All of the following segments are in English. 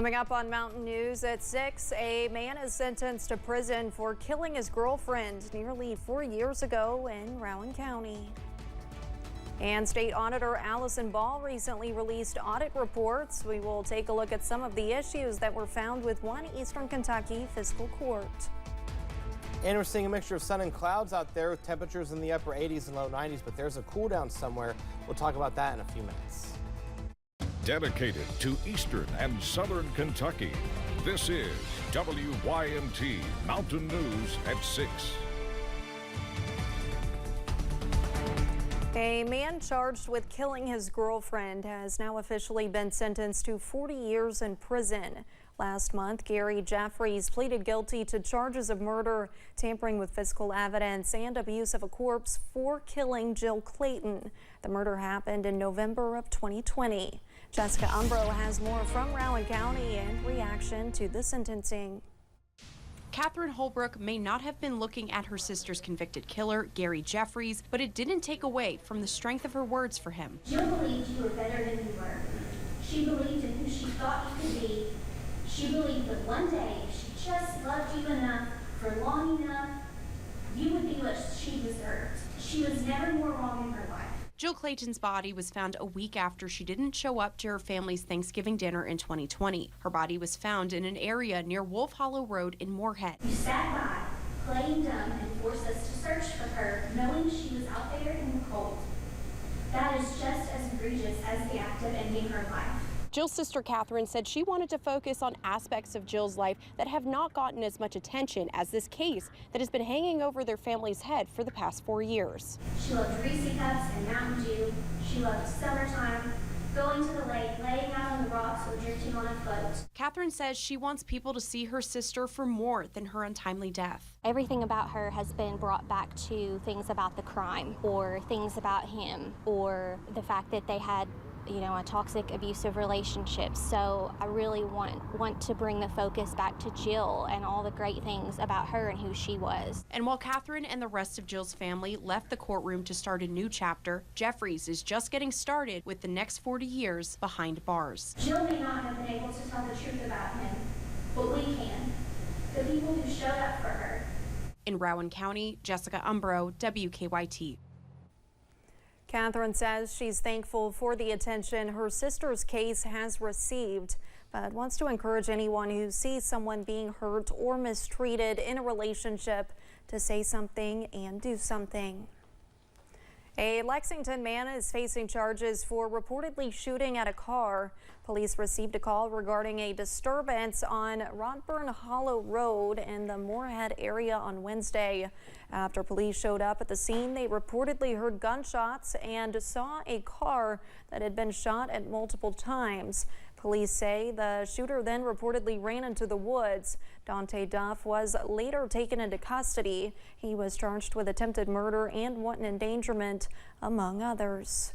Coming up on Mountain News at 6, a man is sentenced to prison for killing his girlfriend nearly 4 years ago in Rowan County. And State Auditor Allison Ball recently released audit reports. We will take a look at some of the issues that were found with one Eastern Kentucky fiscal court. And we're seeing a mixture of sun and clouds out there with temperatures in the upper 80s and low 90s, but there's a cool down somewhere. We'll talk about that in a few minutes. Dedicated to Eastern and Southern Kentucky, this is WYMT Mountain News at 6. A man charged with killing his girlfriend has now officially been sentenced to 40 years in prison. Last month, Gary Jeffries pleaded guilty to charges of murder, tampering with physical evidence, and abuse of a corpse for killing Jill Clayton. The murder happened in November of 2020. Jessica Umbro has more from Rowan County and reaction to the sentencing. Catherine Holbrook may not have been looking at her sister's convicted killer, Gary Jeffries, but it didn't take away from the strength of her words for him. Jill believed you were better than you were. She believed in who she thought you could be. She believed that one day, if she just loved you enough for long enough, you would be what she deserved. She was never more wrong in her life. Jill Clayton's body was found a week after she didn't show up to her family's Thanksgiving dinner in 2020. Her body was found in an area near Wolf Hollow Road in Moorhead. You sat by, playing dumb, and forced us to search for her, knowing she was out there in the cold. That is just as egregious as the act of ending her life. Jill's sister Catherine said she wanted to focus on aspects of Jill's life that have not gotten as much attention as this case that has been hanging over their family's head for the past 4 years. She loved Reese Cups and Mountain Dew. She loved summertime, going to the lake, laying out on the rocks or drifting on a float. Catherine says she wants people to see her sister for more than her untimely death. Everything about her has been brought back to things about the crime or things about him or the fact that they had a toxic, abusive relationship. So I really want to bring the focus back to Jill and all the great things about her and who she was. And while Catherine and the rest of Jill's family left the courtroom to start a new chapter, Jeffries is just getting started with the next 40 years behind bars. Jill may not have been able to tell the truth about him, but we can. The people who showed up for her. In Rowan County, Jessica Umbro, WKYT. Catherine says she's thankful for the attention her sister's case has received, but wants to encourage anyone who sees someone being hurt or mistreated in a relationship to say something and do something. A Lexington man is facing charges for reportedly shooting at a car. Police received a call regarding a disturbance on Rodburn Hollow Road in the Moorhead area on Wednesday. After police showed up at the scene, they reportedly heard gunshots and saw a car that had been shot at multiple times. Police say the shooter then reportedly ran into the woods. Dante Duff was later taken into custody. He was charged with attempted murder and wanton endangerment, among others.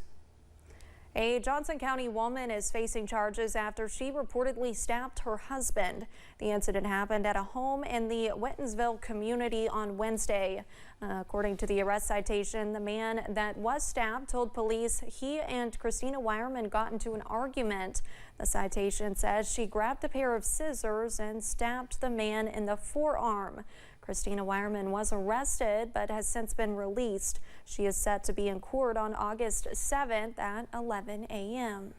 A Johnson County woman is facing charges after she reportedly stabbed her husband. The incident happened at a home in the Whitensville community on Wednesday. According to the arrest citation, the man that was stabbed told police he and Christina Wireman got into an argument. The citation says she grabbed a pair of scissors and stabbed the man in the forearm. Christina Wireman was arrested but has since been released. She is set to be in court on August 7th at 11 a.m.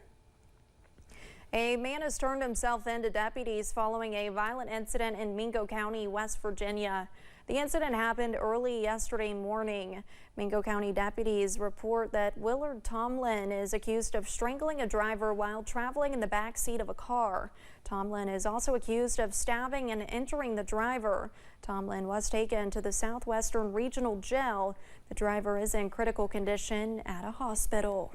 A man has turned himself in to deputies following a violent incident in Mingo County, West Virginia. The incident happened early yesterday morning. Mingo County deputies report that Willard Tomlin is accused of strangling a driver while traveling in the back seat of a car. Tomlin is also accused of stabbing and injuring the driver. Tomlin was taken to the Southwestern Regional Jail. The driver is in critical condition at a hospital.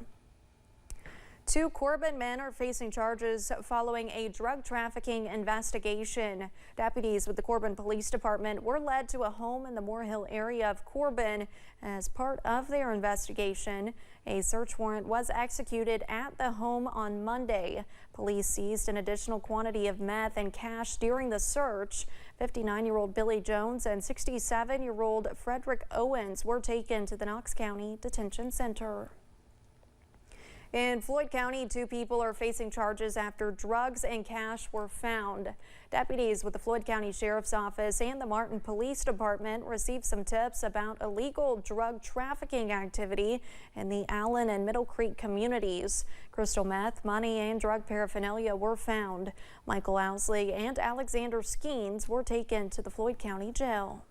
2 Corbin men are facing charges following a drug trafficking investigation. Deputies with the Corbin Police Department were led to a home in the Moore Hill area of Corbin as part of their investigation. A search warrant was executed at the home on Monday. Police seized an additional quantity of meth and cash during the search. 59-year-old Billy Jones and 67-year-old Frederick Owens were taken to the Knox County Detention Center. In Floyd County, 2 people are facing charges after drugs and cash were found. Deputies with the Floyd County Sheriff's Office and the Martin Police Department received some tips about illegal drug trafficking activity in the Allen and Middle Creek communities. Crystal meth, money, and drug paraphernalia were found. Michael Owsley and Alexander Skeens were taken to the Floyd County Jail.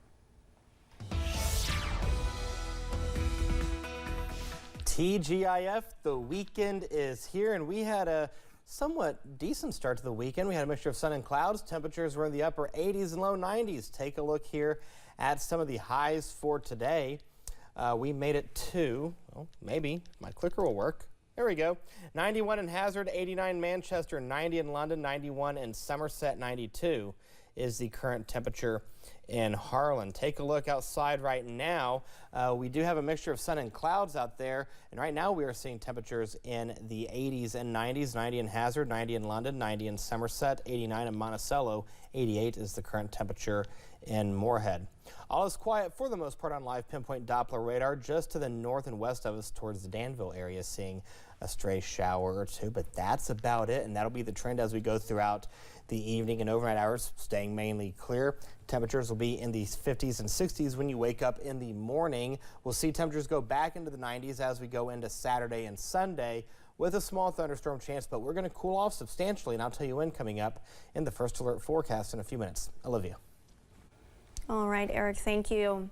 TGIF, the weekend is here, and we had a somewhat decent start to the weekend. We had a mixture of sun and clouds. Temperatures were in the upper 80s and low 90s. Take a look here at some of the highs for today. We made it to, well, maybe my clicker will work. There we go. 91 in Hazard, 89 in Manchester, 90 in London, 91 in Somerset, 92 is the current temperature in Harlan. Take a look outside right now. We do have a mixture of sun and clouds out there, and right now we are seeing temperatures in the 80s and 90s. 90 in Hazard, 90 in London, 90 in Somerset, 89 in Monticello, 88 is the current temperature in Moorhead. All is quiet for the most part on live pinpoint Doppler radar. Just to the north and west of us towards the Danville area, seeing a stray shower or two, but that's about it, and that'll be the trend as we go throughout the evening and overnight hours, staying mainly clear. Temperatures will be in the 50s and 60s when you wake up in the morning. We'll see temperatures go back into the 90s as we go into Saturday and Sunday with a small thunderstorm chance, but we're going to cool off substantially, and I'll tell you when coming up in the First Alert forecast in a few minutes. Olivia. All right, Eric, thank you.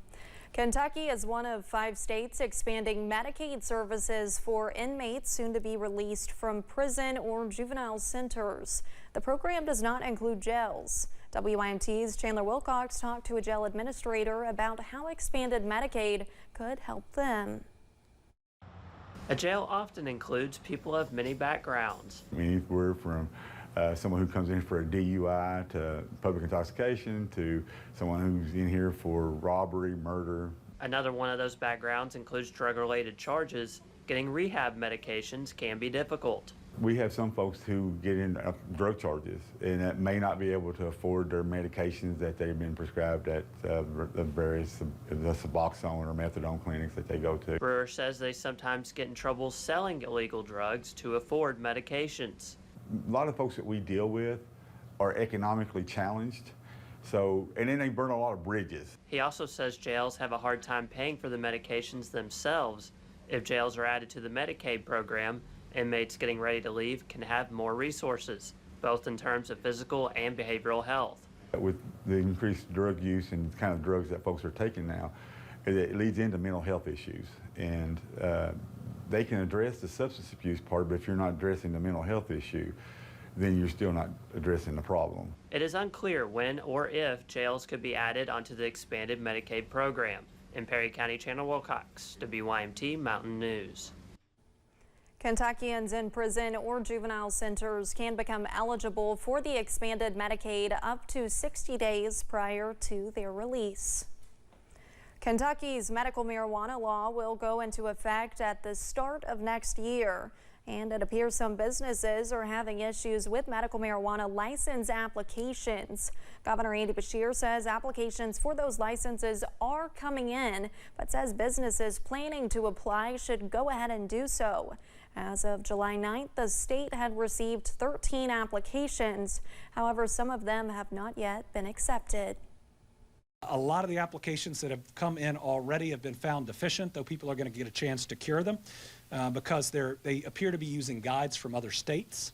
Kentucky is one of 5 states expanding Medicaid services for inmates soon to be released from prison or juvenile centers. The program does not include jails. WYMT's Chandler Wilcox talked to a jail administrator about how expanded Medicaid could help them. A jail often includes people of many backgrounds. Anywhere from someone who comes in for a DUI to public intoxication to someone who's in here for robbery, murder. Another one of those backgrounds includes drug-related charges. Getting rehab medications can be difficult. We have some folks who get in drug charges and that may not be able to afford their medications that they've been prescribed at the various Suboxone or methadone clinics that they go to. Brewer says they sometimes get in trouble selling illegal drugs to afford medications. A lot of folks that we deal with are economically challenged, and then they burn a lot of bridges. He also says jails have a hard time paying for the medications themselves. If jails are added to the Medicaid program, inmates getting ready to leave can have more resources, both in terms of physical and behavioral health. With the increased drug use and kind of drugs that folks are taking now, it leads into mental health issues. And they can address the substance abuse part, but if you're not addressing the mental health issue, then you're still not addressing the problem. It is unclear when or if jails could be added onto the expanded Medicaid program. In Perry County, Chandler Wilcox, WYMT Mountain News. Kentuckians in prison or juvenile centers can become eligible for the expanded Medicaid up to 60 days prior to their release. Kentucky's medical marijuana law will go into effect at the start of next year, and it appears some businesses are having issues with medical marijuana license applications. Governor Andy Beshear says applications for those licenses are coming in, but says businesses planning to apply should go ahead and do so. As of July 9th, the state had received 13 applications. However, some of them have not yet been accepted. A lot of the applications that have come in already have been found deficient, though people are going to get a chance to cure them because they appear to be using guides from other states.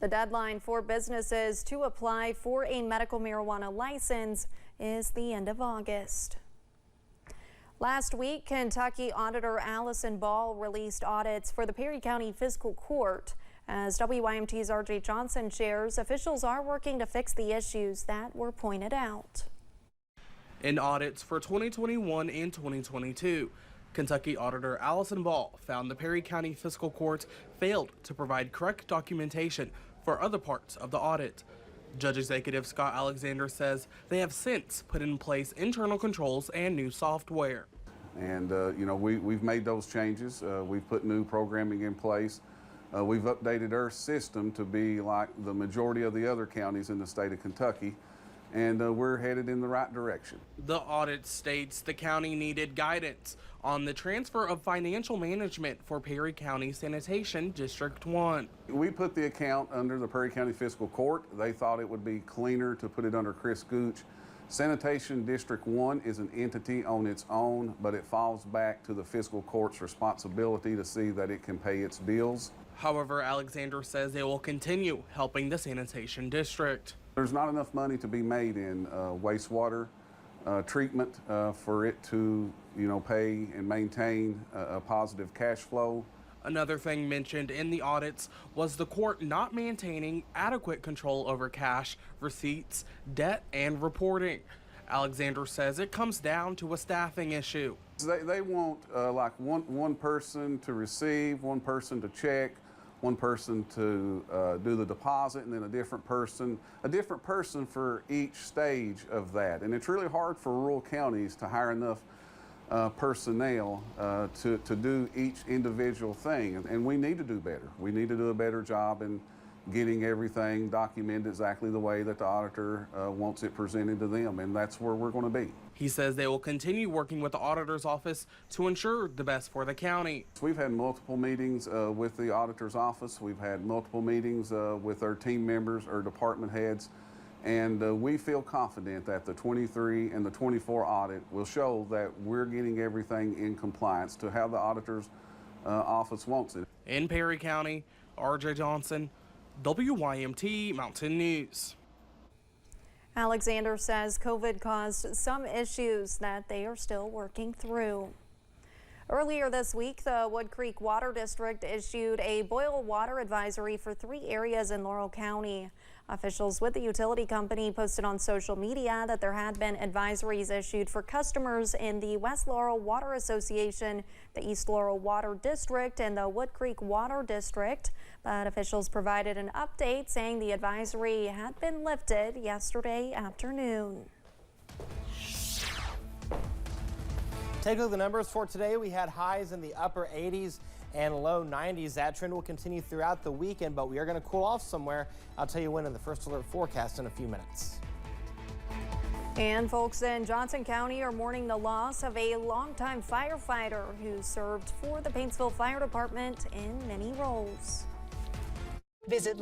The deadline for businesses to apply for a medical marijuana license is the end of August. Last week, Kentucky Auditor Allison Ball released audits for the Perry County Fiscal Court. As WYMT's RJ Johnson shares, officials are working to fix the issues that were pointed out. In audits for 2021 and 2022, Kentucky Auditor Allison Ball found the Perry County Fiscal Court failed to provide correct documentation for other parts of the audit. Judge Executive Scott Alexander says they have since put in place internal controls and new software. And we've made those changes. We've put new programming in place. We've updated our system to be like the majority of the other counties in the state of Kentucky. and we're headed in the right direction. The audit states the county needed guidance on the transfer of financial management for Perry County Sanitation District 1. We put the account under the Perry County Fiscal Court. They thought it would be cleaner to put it under Chris Gooch. Sanitation District 1 is an entity on its own, but it falls back to the Fiscal Court's responsibility to see that it can pay its bills. However, Alexander says they will continue helping the sanitation district. There's not enough money to be made in wastewater treatment for it to, pay and maintain a positive cash flow. Another thing mentioned in the audits was the court not maintaining adequate control over cash, receipts, debt, and reporting. Alexander says it comes down to a staffing issue. They want like one person to receive, one person to check, one person to do the deposit, and then a different person for each stage of that. And it's really hard for rural counties to hire enough personnel to do each individual thing. And we need to do better. We need to do a better job in getting everything documented exactly the way that the auditor wants it presented to them, and that's where we're going to be. He says they will continue working with the auditor's office to ensure the best for the county. We've had multiple meetings with the auditor's office. We've had multiple meetings with our team members, our department heads, and we feel confident that the 23 and the 24 audit will show that we're getting everything in compliance to how the auditor's office wants it. In Perry County, RJ Johnson, WYMT Mountain News. Alexander says COVID caused some issues that they are still working through. Earlier this week, the Wood Creek Water District issued a boil water advisory for 3 areas in Laurel County. Officials with the utility company posted on social media that there had been advisories issued for customers in the West Laurel Water Association, the East Laurel Water District, and the Wood Creek Water District. But officials provided an update saying the advisory had been lifted yesterday afternoon. Take a look at the numbers for today. We had highs in the upper 80s and low 90s. That trend will continue throughout the weekend, but we are going to cool off somewhere. I'll tell you when in the first alert forecast in a few minutes. And folks in Johnson County are mourning the loss of a longtime firefighter who served for the Paintsville Fire Department in many roles. Visit